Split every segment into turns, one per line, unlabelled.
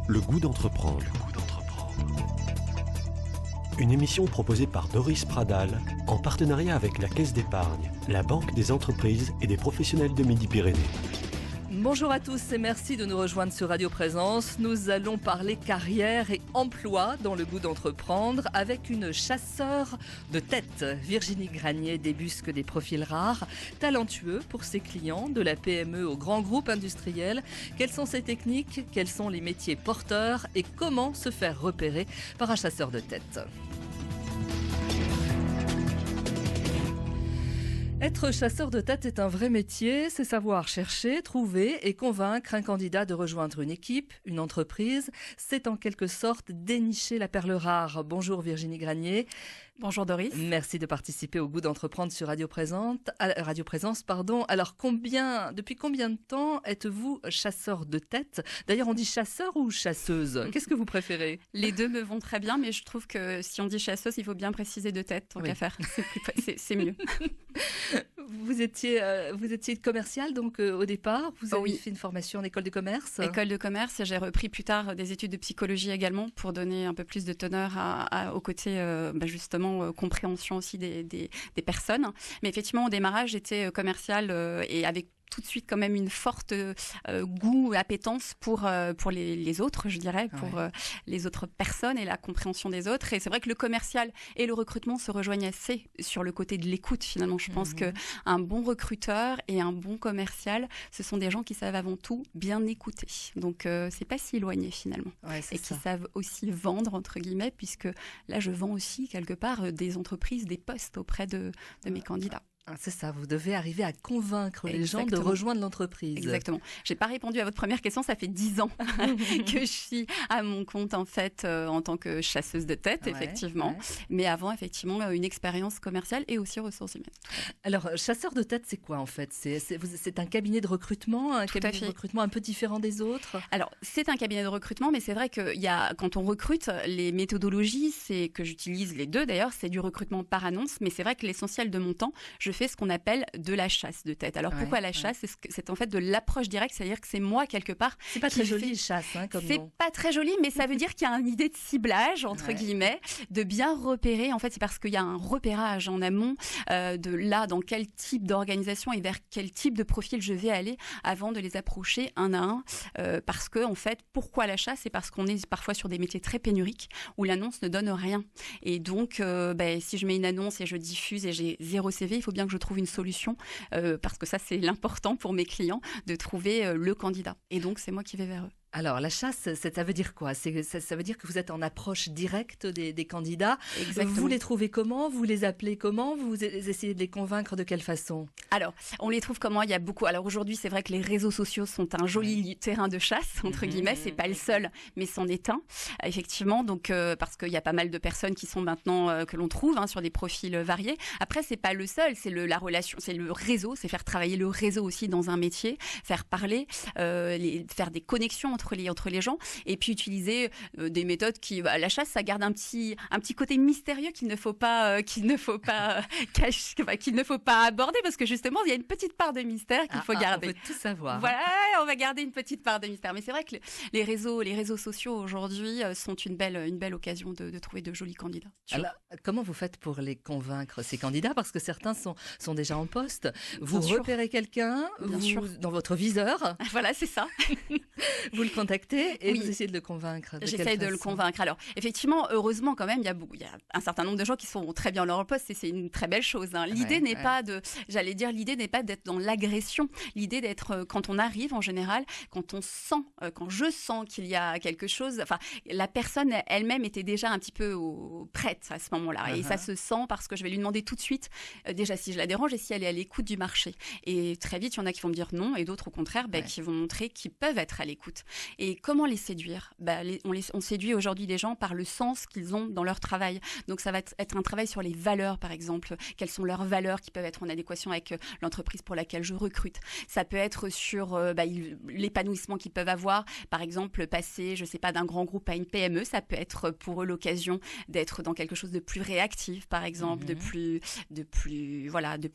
Le goût d'entreprendre. Une émission proposée par Doris Pradal en partenariat avec la Caisse d'épargne, la Banque des entreprises et des professionnels de Midi-Pyrénées.
Bonjour à tous et merci de nous rejoindre sur Radio Présence. Nous allons parler carrière et emploi dans le goût d'entreprendre avec une chasseur de tête. Virginie Granier débusque des profils rares, talentueux pour ses clients, de la PME au grand groupe industriel. Quelles sont ses techniques, quels sont les métiers porteurs et comment se faire repérer par un chasseur de tête? Être chasseur de tête est un vrai métier, c'est savoir chercher, trouver et convaincre un candidat de rejoindre une équipe, une entreprise. C'est en quelque sorte dénicher la perle rare. Bonjour Virginie Granier.
Bonjour Doris.
Merci de participer au goût d'entreprendre sur Radio Présence. Alors depuis combien de temps êtes-vous chasseur de tête? D'ailleurs, on dit chasseur ou chasseuse? Qu'est-ce que vous préférez?
Les deux me vont très bien, mais je trouve que si on dit chasseuse, il faut bien préciser de tête, tant qu'à faire. C'est mieux.
Vous étiez commercial donc au départ. Vous avez fait une formation en école de commerce.
École de commerce, et j'ai repris plus tard des études de psychologie également pour donner un peu plus de teneur au côté justement compréhension aussi des personnes. Mais effectivement, au démarrage, j'étais commercial et avec tout de suite quand même une forte goût et appétence pour les autres, je dirais, pour les autres personnes et la compréhension des autres. Et c'est vrai que le commercial et le recrutement se rejoignent assez sur le côté de l'écoute finalement. Je pense que un bon recruteur et un bon commercial, ce sont des gens qui savent avant tout bien écouter. Donc c'est pas si éloigné finalement. Et qui savent aussi vendre entre guillemets, puisque là je vends aussi quelque part des entreprises, des postes auprès de mes candidats.
C'est ça, vous devez arriver à convaincre les gens de rejoindre l'entreprise.
Exactement. J'ai pas répondu à votre première question, ça fait 10 ans que je suis à mon compte en fait en tant que chasseuse de tête, effectivement. Mais avant, effectivement, une expérience commerciale et aussi ressources humaines.
Alors, chasseur de tête, c'est quoi en fait? C'est un cabinet de recrutement, de recrutement un peu différent des autres?
Alors, c'est un cabinet de recrutement, mais c'est vrai que quand on recrute, les méthodologies, c'est que j'utilise les deux d'ailleurs, c'est du recrutement par annonce, mais c'est vrai que l'essentiel de mon temps, je fais ce qu'on appelle de la chasse de tête. Alors pourquoi la chasse? C'est en fait de l'approche directe, c'est-à-dire que c'est moi quelque part.
C'est pas très joli chasse, comme
c'est
nom.
Pas très joli, mais ça veut dire qu'il y a une idée de ciblage entre guillemets, de bien repérer. En fait, c'est parce qu'il y a un repérage en amont dans quel type d'organisation et vers quel type de profil je vais aller avant de les approcher un à un. Parce que en fait, pourquoi la chasse? C'est parce qu'on est parfois sur des métiers très pénuriques où l'annonce ne donne rien. Et donc, si je mets une annonce et je diffuse et j'ai 0 CV, il faut bien que je trouve une solution parce que ça c'est l'important pour mes clients, de trouver le candidat, et donc c'est moi qui vais vers eux.
Alors, la chasse, ça veut dire quoi? Ça veut dire que vous êtes en approche directe des candidats.
Exactement.
Vous les trouvez comment? Vous les appelez comment? Vous essayez de les convaincre de quelle façon?
Alors, on les trouve comment? Il y a beaucoup. Alors aujourd'hui, c'est vrai que les réseaux sociaux sont un joli terrain de chasse, entre guillemets. C'est pas le seul, mais c'en est un, effectivement. Donc, parce qu'il y a pas mal de personnes qui sont maintenant, que l'on trouve, sur des profils variés. Après, c'est pas le seul. C'est la relation, c'est le réseau. C'est faire travailler le réseau aussi dans un métier, faire parler, faire des connexions entre les gens, et puis utiliser des méthodes qui, la chasse, ça garde un petit côté mystérieux qu'il ne faut pas cacher, qu'il ne faut pas aborder, parce que justement il y a une petite part de mystère qu'il faut garder.
On veut tout savoir.
Voilà, on va garder une petite part de mystère. Mais c'est vrai que les réseaux sociaux aujourd'hui sont une belle occasion de trouver de jolis candidats.
Alors, comment vous faites pour les convaincre, ces candidats? Parce que certains sont déjà en poste. Vous
Bien
repérez quelqu'un dans votre viseur.
Voilà, c'est ça.
Vous le contactez et vous essayez de le convaire.
J'essaye de le convaincre. Alors, effectivement, heureusement quand même, il y a un certain nombre de gens qui sont très bien à leur poste, et c'est une très belle chose. L'idée n'est pas l'idée n'est pas d'être dans l'agression. L'idée d'être, quand on arrive en général, quand je sens qu'il y a quelque chose, la personne elle-même était déjà un petit peu prête à ce moment-là. Et ça se sent parce que je vais lui demander tout de suite, déjà si je la dérange et si elle est à l'écoute du marché. Et très vite, il y en a qui vont me dire non, et d'autres au contraire, qui vont montrer qu'ils peuvent être à l'écoute. Et comment les séduire? On séduit aujourd'hui des gens par le sens qu'ils ont dans leur travail. Donc ça va être un travail sur les valeurs, par exemple. Quelles sont leurs valeurs qui peuvent être en adéquation avec l'entreprise pour laquelle je recrute? Ça peut être sur l'épanouissement qu'ils peuvent avoir. Par exemple, passer, je sais pas, d'un grand groupe à une PME, ça peut être pour eux l'occasion d'être dans quelque chose de plus réactif, par exemple, de plus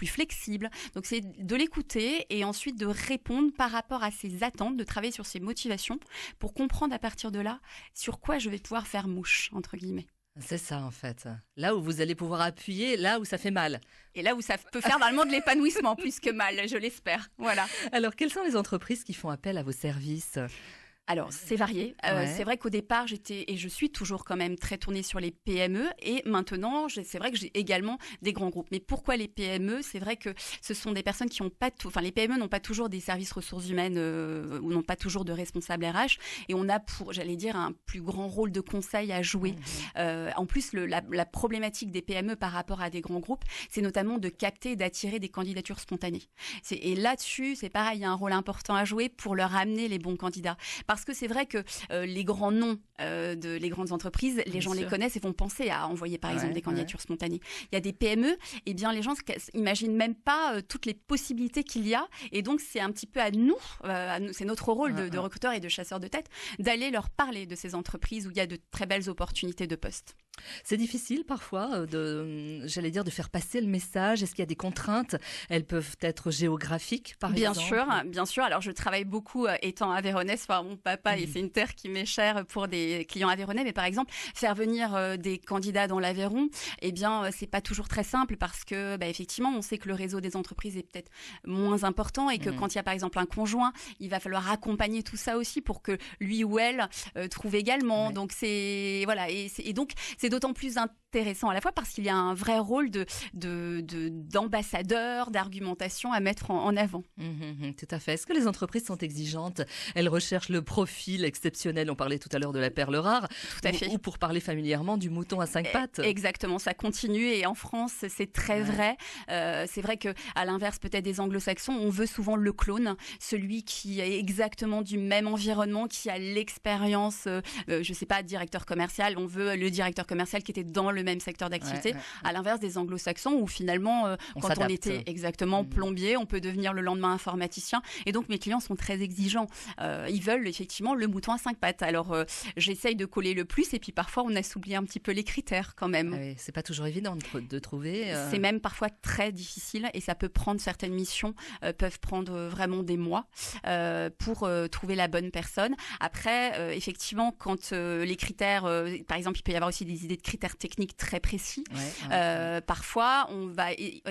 flexible. Donc c'est de l'écouter et ensuite de répondre par rapport à ses attentes, de travailler sur ses motivations informations pour comprendre à partir de là sur quoi je vais pouvoir faire mouche, entre guillemets.
C'est ça en fait. Là où vous allez pouvoir appuyer, là où ça fait mal.
Et là où ça peut faire vraiment de l'épanouissement plus que mal, je l'espère. Voilà.
Alors, quelles sont les entreprises qui font appel à vos services ?
Alors, c'est varié. C'est vrai qu'au départ, je suis toujours quand même très tournée sur les PME. Et maintenant, c'est vrai que j'ai également des grands groupes. Mais pourquoi les PME ? C'est vrai que ce sont des personnes qui n'ont pas les PME n'ont pas toujours des services ressources humaines ou n'ont pas toujours de responsables RH. Et on a un plus grand rôle de conseil à jouer. En plus, la problématique des PME par rapport à des grands groupes, c'est notamment de capter et d'attirer des candidatures spontanées. Et là-dessus, c'est pareil, il y a un rôle important à jouer pour leur amener les bons candidats. Parce que c'est vrai que les grands noms les grandes entreprises, les gens les connaissent et vont penser à envoyer par exemple des candidatures spontanées. Il y a des PME, eh bien les gens n'imaginent même pas toutes les possibilités qu'il y a, et donc c'est un petit peu à nous, c'est notre rôle de recruteurs et de chasseurs de tête, d'aller leur parler de ces entreprises où il y a de très belles opportunités de poste.
C'est difficile parfois de faire passer le message. Est-ce qu'il y a des contraintes ? Elles peuvent être géographiques, par exemple ?
Bien sûr. Alors, je travaille beaucoup étant aveyronnaise par mon papa et c'est une terre qui m'est chère pour des clients aveyronnais. Mais par exemple, faire venir des candidats dans l'Aveyron, eh bien, c'est pas toujours très simple parce que, effectivement, on sait que le réseau des entreprises est peut-être moins important et que quand il y a par exemple un conjoint, il va falloir accompagner tout ça aussi pour que lui ou elle trouve également. Ouais. Donc et donc c'est d'autant plus intéressant à la fois parce qu'il y a un vrai rôle d'ambassadeur, d'argumentation à mettre en avant.
Tout à fait. Est-ce que les entreprises sont exigeantes ? Elles recherchent le profil exceptionnel. On parlait tout à l'heure de la perle rare. Tout à fait. Ou pour parler familièrement du mouton à 5 pattes.
Exactement, ça continue et en France, c'est très vrai. C'est vrai qu'à l'inverse peut-être des anglo-saxons, on veut souvent le clone, celui qui est exactement du même environnement, qui a l'expérience, directeur commercial. On veut le directeur commercial qui était dans le même secteur d'activité, à l'inverse des anglo-saxons où finalement, quand on était exactement plombier, on peut devenir le lendemain informaticien. Et donc, mes clients sont très exigeants. Ils veulent effectivement le mouton à 5 pattes. Alors, j'essaye de coller le plus et puis parfois, on assouplit un petit peu les critères quand même.
Oui, c'est pas toujours évident de trouver.
C'est même parfois très difficile et ça peut prendre certaines missions, peuvent prendre vraiment des mois pour trouver la bonne personne. Après, effectivement, quand les critères, par exemple, il peut y avoir aussi des idées de critères techniques très précis. Parfois,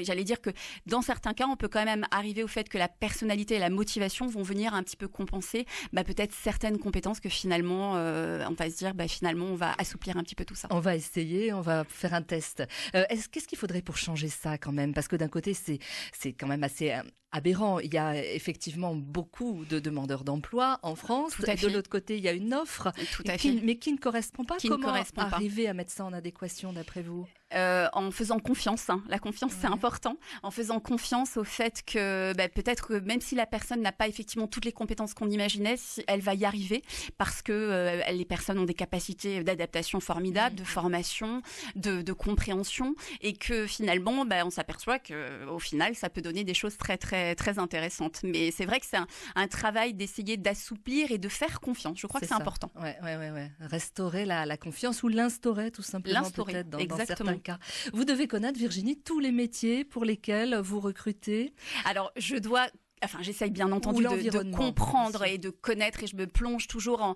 j'allais dire que dans certains cas, on peut quand même arriver au fait que la personnalité et la motivation vont venir un petit peu compenser peut-être certaines compétences que finalement, on va se dire, finalement, on va assouplir un petit peu tout ça.
On va essayer, on va faire un test. Qu'est-ce qu'il faudrait pour changer ça quand même ? Parce que d'un côté, c'est quand même assez aberrant. Il y a effectivement beaucoup de demandeurs d'emploi en France. De l'autre côté, il y a une offre, mais qui ne correspond pas. Comment arriver à mettre ça en adéquation d'après vous ?
En faisant confiance, la confiance c'est important, en faisant confiance au fait que peut-être que même si la personne n'a pas effectivement toutes les compétences qu'on imaginait, elle va y arriver parce que les personnes ont des capacités d'adaptation formidables, de formation, de compréhension et que finalement on s'aperçoit que au final ça peut donner des choses très très très intéressantes. Mais c'est vrai que c'est un travail d'essayer d'assouplir et de faire confiance. Je crois que c'est important.
Ouais. Restaurer la confiance ou l'instaurer tout simplement peut-être dans certains cas. Vous devez connaître, Virginie, tous les métiers pour lesquels vous recrutez.
Alors, j'essaye bien entendu de comprendre et de connaître et je me plonge toujours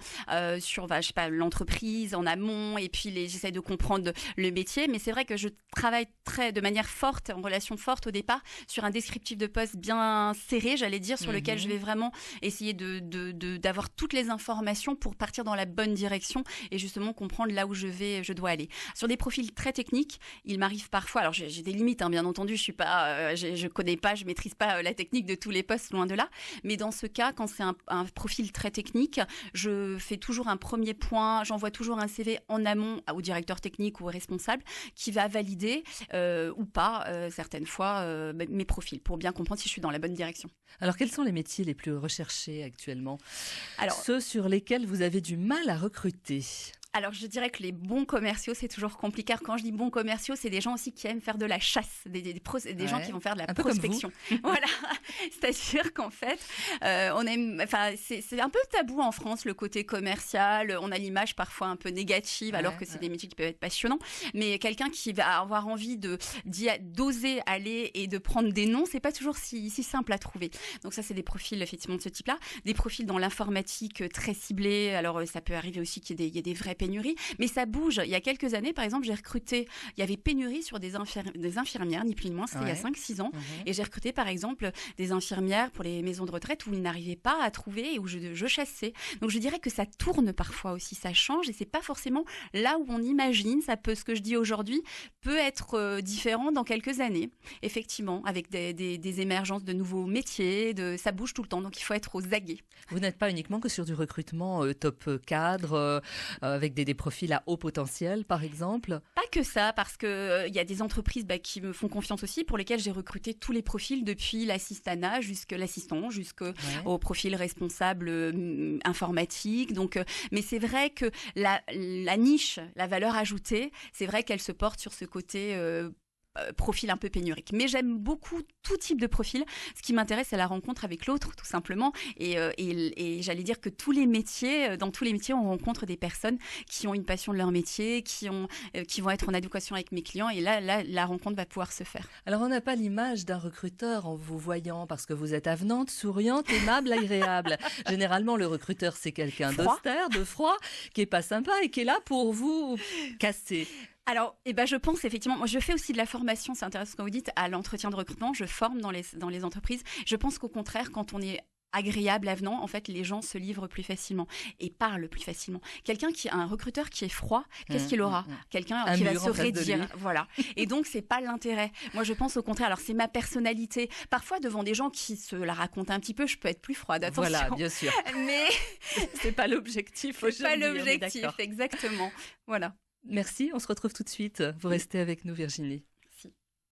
sur l'entreprise en amont et puis j'essaye de comprendre le métier. Mais c'est vrai que je travaille de manière forte, en relation forte au départ, sur un descriptif de poste bien serré, j'allais dire, sur lequel je vais vraiment essayer d'avoir toutes les informations pour partir dans la bonne direction et justement comprendre là où je dois aller. Sur des profils très techniques, il m'arrive parfois, alors j'ai des limites, bien entendu, je connais pas, je maîtrise pas la technique de tous les postes, loin de là. Mais dans ce cas, quand c'est un profil très technique, je fais toujours un premier point, j'envoie toujours un CV en amont au directeur technique ou au responsable qui va valider ou pas, certaines fois, mes profils pour bien comprendre si je suis dans la bonne direction.
Alors, quels sont les métiers les plus recherchés actuellement ? Ceux sur lesquels vous avez du mal à recruter ?
Alors, je dirais que les bons commerciaux, c'est toujours compliqué. Quand je dis bons commerciaux, c'est des gens aussi qui aiment faire de la chasse, des gens qui vont faire de la prospection. Voilà. C'est-à-dire qu'en fait, c'est un peu tabou en France, le côté commercial. On a l'image parfois un peu négative, alors que c'est des métiers qui peuvent être passionnants. Mais quelqu'un qui va avoir envie d'oser aller et de prendre des noms, c'est pas toujours si simple à trouver. Donc ça, c'est des profils effectivement de ce type-là. Des profils dans l'informatique très ciblés. Alors, ça peut arriver aussi qu'il y ait des vraies pénuries, mais ça bouge. Il y a quelques années, par exemple, il y avait pénurie sur des infirmières, ni plus ni moins, c'était il y a 5-6 ans, et j'ai recruté, par exemple, des infirmières pour les maisons de retraite où ils n'arrivaient pas à trouver et où je chassais. Donc, je dirais que ça tourne parfois aussi, ça change, et c'est pas forcément là où on imagine. Ce que je dis aujourd'hui peut être différent dans quelques années, effectivement, avec des émergences de nouveaux métiers, ça bouge tout le temps, donc il faut être aux aguets.
Vous n'êtes pas uniquement que sur du recrutement top cadre, avec des profils à haut potentiel, par exemple?
Pas que ça, parce qu'il y a des entreprises qui me font confiance aussi, pour lesquelles j'ai recruté tous les profils, depuis l'assistanat jusqu'au profil responsable informatique. Donc, mais c'est vrai que la niche, la valeur ajoutée, c'est vrai qu'elle se porte sur ce côté profil un peu pénurique. Mais j'aime beaucoup tout type de profil. Ce qui m'intéresse, c'est la rencontre avec l'autre, tout simplement. Et j'allais dire que dans tous les métiers, on rencontre des personnes qui ont une passion de leur métier, qui vont être en adéquation avec mes clients. Et là, la rencontre va pouvoir se faire.
Alors, on n'a pas l'image d'un recruteur en vous voyant, parce que vous êtes avenante, souriante, aimable, agréable. Généralement, le recruteur, c'est quelqu'un d'austère, de froid, qui est pas sympa et qui est là pour vous casser.
Alors, je pense effectivement, moi je fais aussi de la formation, c'est intéressant ce que vous dites, à l'entretien de recrutement, je forme dans les entreprises. Je pense qu'au contraire, quand on est agréable, avenant, en fait, les gens se livrent plus facilement et parlent plus facilement. Un recruteur qui est froid, qu'est-ce qu'il aura? Quelqu'un qui va se raidir. Voilà. Et donc, c'est pas l'intérêt. Moi, je pense au contraire. Alors, c'est ma personnalité. Parfois, devant des gens qui se la racontent un petit peu, je peux être plus froide. Attention.
Voilà, bien sûr.
Mais
c'est pas l'objectif aujourd'hui.
C'est pas l'objectif, exactement. Voilà.
Merci, on se retrouve tout de suite. Vous restez avec nous, Virginie.